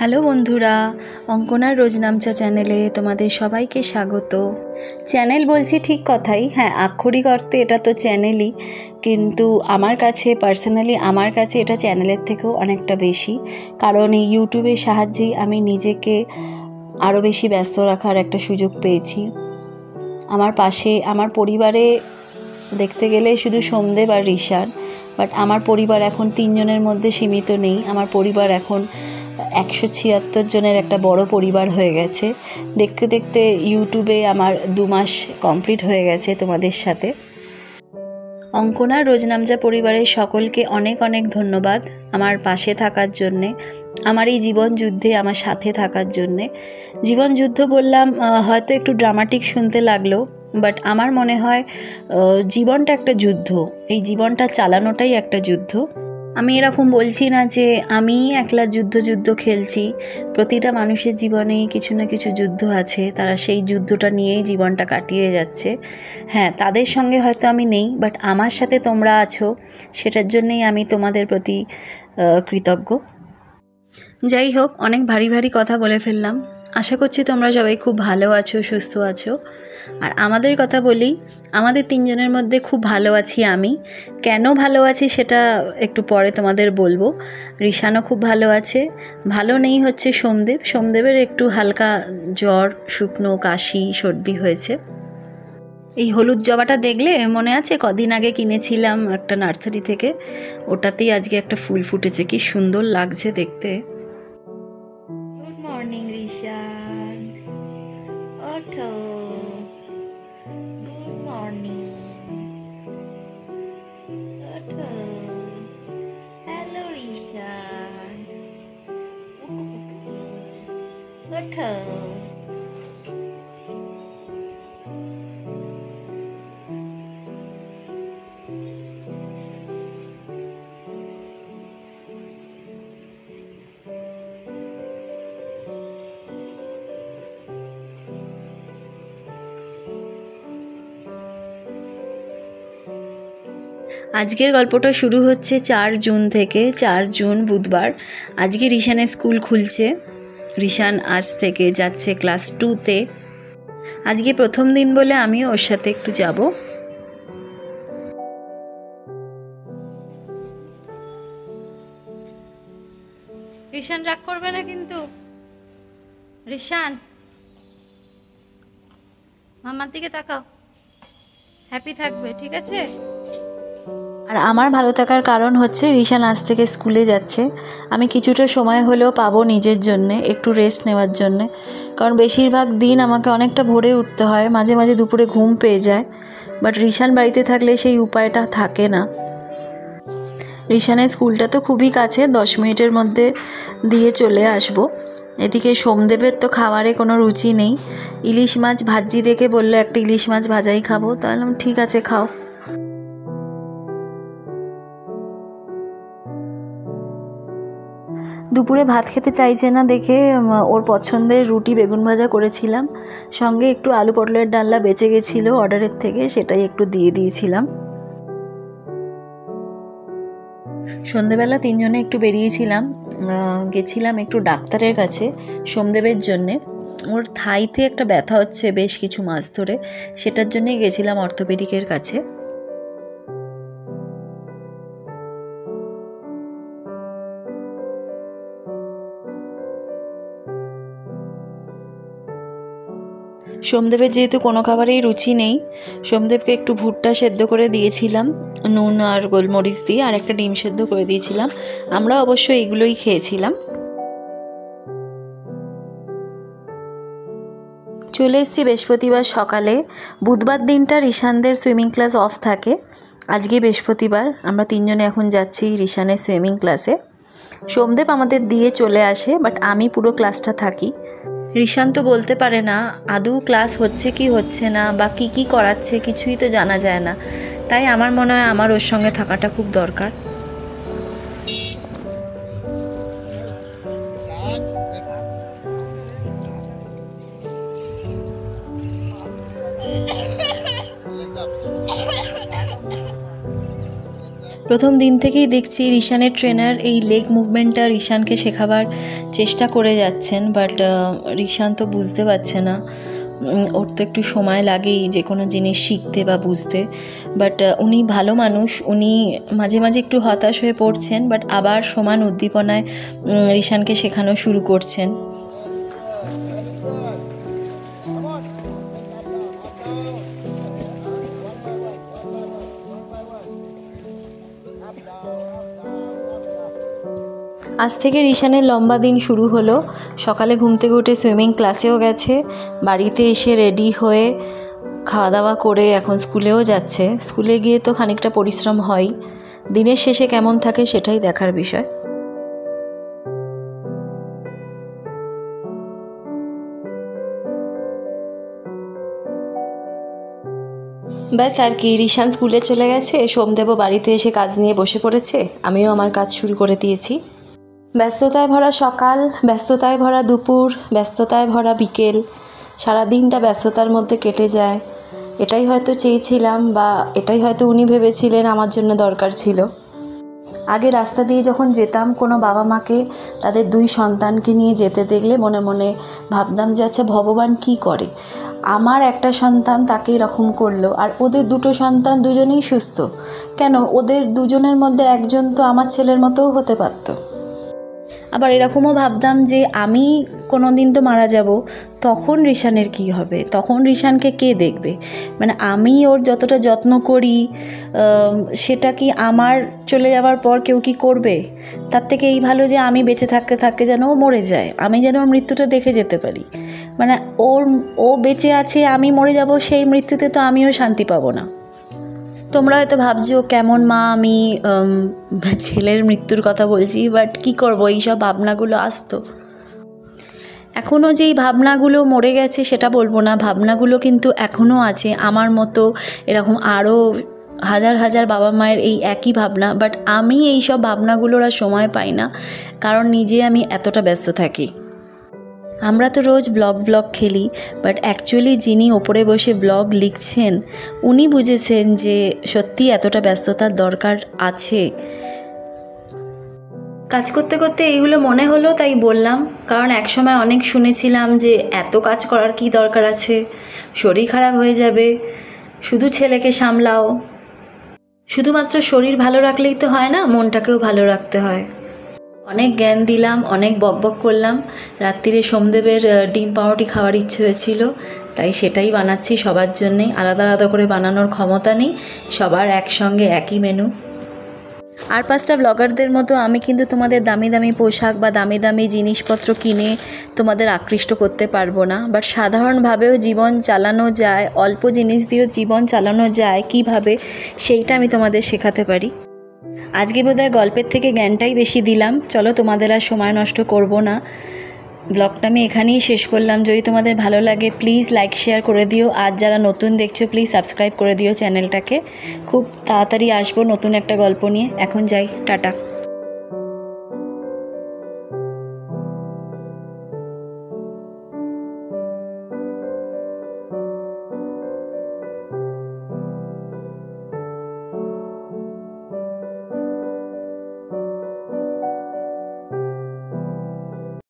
Hello বন্ধুরা, অঙ্কনার রোজনামচা চ্যানেলে তোমাদের সবাইকে স্বাগত। চ্যানেল বলছি ঠিক কথাই, হ্যাঁ আক্ষরিক অর্থে এটা তো চ্যানেলই, কিন্তু আমার কাছে পার্সোনালি আমার কাছে এটা চ্যানেলের থেকেও অনেকটা বেশি, কারণ এই ইউটিউবের সাহায্যেই আমি নিজেকে আরও বেশি ব্যস্ত রাখার একটা সুযোগ পেয়েছি। আমার পাশে আমার পরিবারে দেখতে গেলে শুধু সোমদেব আর ঋষান, বাট আমার পরিবার এখন 3 জনের মধ্যে সীমিত নেই। আমার পরিবার এখন 176 জনের একটা বড় পরিবার হয়ে গেছে। দেখতে দেখতে ইউটিউবে আমার 2 মাস কমপ্লিট হয়ে গেছে তোমাদের সাথে। অঙ্কনার রোজনামচা পরিবারের সকলকে অনেক অনেক ধন্যবাদ আমার পাশে থাকার জন্যে, আমার এই জীবন যুদ্ধে আমার সাথে থাকার জন্যে। জীবন যুদ্ধ বললাম হয়তো একটু ড্রামাটিক শুনতে লাগলো, বাট আমার মনে হয় জীবনটা একটা যুদ্ধ, এই জীবনটা চালানোটাই একটা যুদ্ধ। আমি এরকম বলছি না যে আমি একলা যুদ্ধ খেলছি, প্রতিটা মানুষের জীবনেই কিছু না কিছু যুদ্ধ আছে, তারা সেই যুদ্ধটা নিয়েই জীবনটা কাটিয়ে যাচ্ছে। হ্যাঁ, তাদের সঙ্গে হয়তো আমি নেই, বাট আমার সাথে তোমরা আছো, সেটার জন্যেই আমি তোমাদের প্রতি কৃতজ্ঞ। যাই হোক, অনেক ভারী কথা বলে ফেললাম। আশা করছি তোমরা সবাই খুব ভালো আছো, সুস্থ আছো। আর আমাদের কথা বলি, আমাদের 3 জনের মধ্যে খুব ভালো আছি আমি। কেন ভালো আছি সেটা একটু পরে তোমাদের বলবো। ঋষানও খুব ভালো আছে। ভালো নেই হচ্ছে সোমদেবের একটু হালকা জ্বর, শুকনো কাশি, সর্দি হয়েছে। এই হলুদ জবাটা দেখলে মনে আছে কদিন আগে কিনেছিলাম একটা নার্সারি থেকে, ওটাতেই আজকে একটা ফুল ফুটেছে, কি সুন্দর লাগছে দেখতে। গুড মর্নিং ঋষান, ওঠো। গুড মর্নিং, ওঠো। হ্যালো ঋষান, ওঠো। আজকের গল্পটা শুরু হচ্ছে 4 জুন থেকে। 4 জুন বুধবার। আজকে ঋষানের স্কুল খুলছে। ঋষান আজ থেকে যাচ্ছে ক্লাস 2-তে। আজকে প্রথম দিন বলে আমিও ওর সাথে একটু যাব। ঋষান রাগ করবে না কিন্তু। ঋষান, মামার দিকে তাকাও, হ্যাপি থাকবে, ঠিক আছে? আর আমার ভালো থাকার কারণ হচ্ছে ঋষান আজ থেকে স্কুলে যাচ্ছে। আমি কিছুটা সময় হলেও পাবো নিজের জন্যে, একটু রেস্ট নেওয়ার জন্যে, কারণ বেশিরভাগ দিন আমাকে অনেকটা ভোরে উঠতে হয়, মাঝে মাঝে দুপুরে ঘুম পেয়ে যায়, বাট ঋষান বাড়িতে থাকলে সেই উপায়টা থাকে না। ঋষানের স্কুলটা তো খুবই কাছে, 10 মিনিটের মধ্যে দিয়ে চলে আসবো। এদিকে সোমদেবের তো খাবারে কোনো রুচি নেই। ইলিশ মাছ ভাজি দেখে বললো একটা ইলিশ মাছ ভাজাই খাবো, তাহলে ঠিক আছে খাও। দুপুরে ভাত খেতে চাইছে না দেখে ওর পছন্দের রুটি বেগুন ভাজা করেছিলাম, সঙ্গে একটু আলু পটলের ডালনা বেঁচে গেছিলো অর্ডারের থেকে, সেটাই একটু দিয়ে দিয়েছিলাম। সন্ধেবেলা 3 জনে একটু বেরিয়েছিলাম, গেছিলাম একটু ডাক্তারের কাছে সোমদেবের জন্যে। ওর থাইতে একটা ব্যথা হচ্ছে বেশ কিছু মাস ধরে, সেটার জন্যই গেছিলাম অর্থোপেডিকের কাছে। সোমদেবের যেহেতু কোনো খাবারেই রুচি নেই, সোমদেবকে একটু ভুট্টা সেদ্ধ করে দিয়েছিলাম নুন আর গোলমরিচ দিয়ে, আর একটা ডিম সেদ্ধ করে দিয়েছিলাম। আমরা অবশ্য এগুলোই খেয়েছিলাম। চলে এসেছি বৃহস্পতিবার সকালে। বুধবার দিনটা ঋষানদের সুইমিং ক্লাস অফ থাকে। আজকে বৃহস্পতিবার, আমরা 3 জনে এখন যাচ্ছি ঋষানের সুইমিং ক্লাসে। সোমদেব আমাদের দিয়ে চলে আসে, বাট আমি পুরো ক্লাসটা থাকি। ঋষান তো বলতে পারে না আদৌ ক্লাস হচ্ছে কি হচ্ছে না, বা কী করাচ্ছে কিছুই তো জানা যায় না, তাই আমার মনে হয় আমার ওর সঙ্গে থাকাটা খুব দরকার। প্রথম দিন থেকেই দেখছি রিশানের ট্রেনার এই লেগ মুভমেন্টটা রিশানকে শেখাবার চেষ্টা করে যাচ্ছেন, বাট রিশান তো বুঝতে পারছে না। ওর তো একটু সময় লাগেই যে কোনো জিনিস শিখতে বা বুঝতে, বাট উনি ভালো মানুষ, উনি মাঝে মাঝে একটু হতাশ হয়ে পড়ছেন, বাট আবার সমান উদ্দীপনায় রিশানকে শেখানো শুরু করছেন। আজ থেকে রিশানের লম্বা দিন শুরু হলো। সকালে ঘুম থেকে উঠে সুইমিং ক্লাসেও গেছে, বাড়িতে এসে রেডি হয়ে খাওয়া দাওয়া করে এখন স্কুলেও যাচ্ছে। স্কুলে গিয়ে তো খানিকটা পরিশ্রম হয়, দিনের শেষে কেমন থাকে সেটাই দেখার বিষয়। ব্যাস আর কি, রিশান স্কুলে চলে গেছে, সোমদেবও বাড়িতে এসে কাজ নিয়ে বসে পড়েছে, আমিও আমার কাজ শুরু করে দিয়েছি। ব্যস্ততায় ভরা সকাল, ব্যস্ততায় ভরা দুপুর, ব্যস্ততায় ভরা বিকেল, সারাদিনটা ব্যস্ততার মধ্যে কেটে যায়। এটাই হয়তো চেয়েছিলাম, বা এটাই হয়তো উনি ভেবেছিলেন আমার জন্য দরকার ছিল। আগে রাস্তা দিয়ে যখন যেতাম কোনো বাবা মাকে তাদের 2 সন্তানকে নিয়ে যেতে দেখলে মনে মনে ভাবতাম যে আচ্ছা ভগবান কী করে, আমার একটা সন্তান তাকে এরকম করলো, আর ওদের 2টো সন্তান দুজনেই সুস্থ, কেন ওদের দুজনের মধ্যে একজন তো আমার ছেলের মতোও হতে পারত। আবার এরকমও ভাবতাম যে আমি কোনো দিন তো মারা যাব, তখন রিশানের কী হবে, তখন রিশানকে কে দেখবে, মানে আমি ওর যতটা যত্ন করি সেটা কি আমার চলে যাওয়ার পর কেউ কি করবে? তার থেকে এই ভালো যে আমি বেঁচে থাকতে থাকতে যেন ও মরে যায়, আমি যেন ওর মৃত্যুটা দেখে যেতে পারি। মানে ও বেঁচে আছে, আমি মরে যাব, সেই মৃত্যুতে তো আমিও শান্তি পাবো না। তোমরা হয়তো ভাবছো কেমন মা আমি, ছেলের মৃত্যুর কথা বলছি, বাট কী করবো, এইসব ভাবনাগুলো আসতো। এখনও যেই ভাবনাগুলো মরে গেছে সেটা বলবো না, ভাবনাগুলো কিন্তু এখনও আছে, আমার মতো এরকম আরও হাজার হাজার বাবা মায়ের এই একই ভাবনা, বাট আমি এই সব ভাবনাগুলোর আর সময় পাই না, কারণ নিজে আমি এতটা ব্যস্ত থাকি। আমরা তো রোজ ব্লগ খেলি, বাট অ্যাকচুয়ালি যিনি ওপরে বসে ব্লগ লিখছেন উনি বুঝেছেন যে সত্যি এতটা ব্যস্ততার দরকার আছে। কাজ করতে করতে এইগুলো মনে হলো তাই বললাম, কারণ একসময় অনেক শুনেছিলাম যে এত কাজ করার কি দরকার আছে, শরীর খারাপ হয়ে যাবে, শুধু ছেলেকে সামলাও। শুধুমাত্র শরীর ভালো রাখলেই তো হয় না, মনটাকেও ভালো রাখতে হয়। অনেক জ্ঞান দিলাম, অনেক বকবক করলাম। রাত্রিরে সোমদেবের ডিম পাউরুটি খাওয়ার ইচ্ছে হয়েছিল, তাই সেটাই বানাচ্ছি সবার জন্যেই। আলাদা আলাদা করে বানানোর ক্ষমতা নেই, সবার একসঙ্গে একই মেনু। আর 5টা ব্লগারদের মতো আমি কিন্তু তোমাদের দামি দামি পোশাক বা দামি দামি জিনিসপত্র কিনে তোমাদের আকৃষ্ট করতে পারবো না, বাট সাধারণভাবেও জীবন চালানো যায়, অল্প জিনিস দিয়েও জীবন চালানো যায় কিভাবে, সেইটা আমি তোমাদের শেখাতে পারি। আজকে বোধহয় গল্পের থেকে জ্ঞানটাই বেশি দিলাম। চলো, তোমাদের আর সময় নষ্ট করব না, ব্লগটা আমি এখানেই শেষ করলাম। যদি তোমাদের ভালো লাগে প্লিজ লাইক শেয়ার করে দিও, আর যারা নতুন দেখছো প্লিজ সাবস্ক্রাইব করে দিও চ্যানেলটাকে। খুব তাড়াতাড়ি আসবো নতুন একটা গল্প নিয়ে। এখন যাই, টাটা।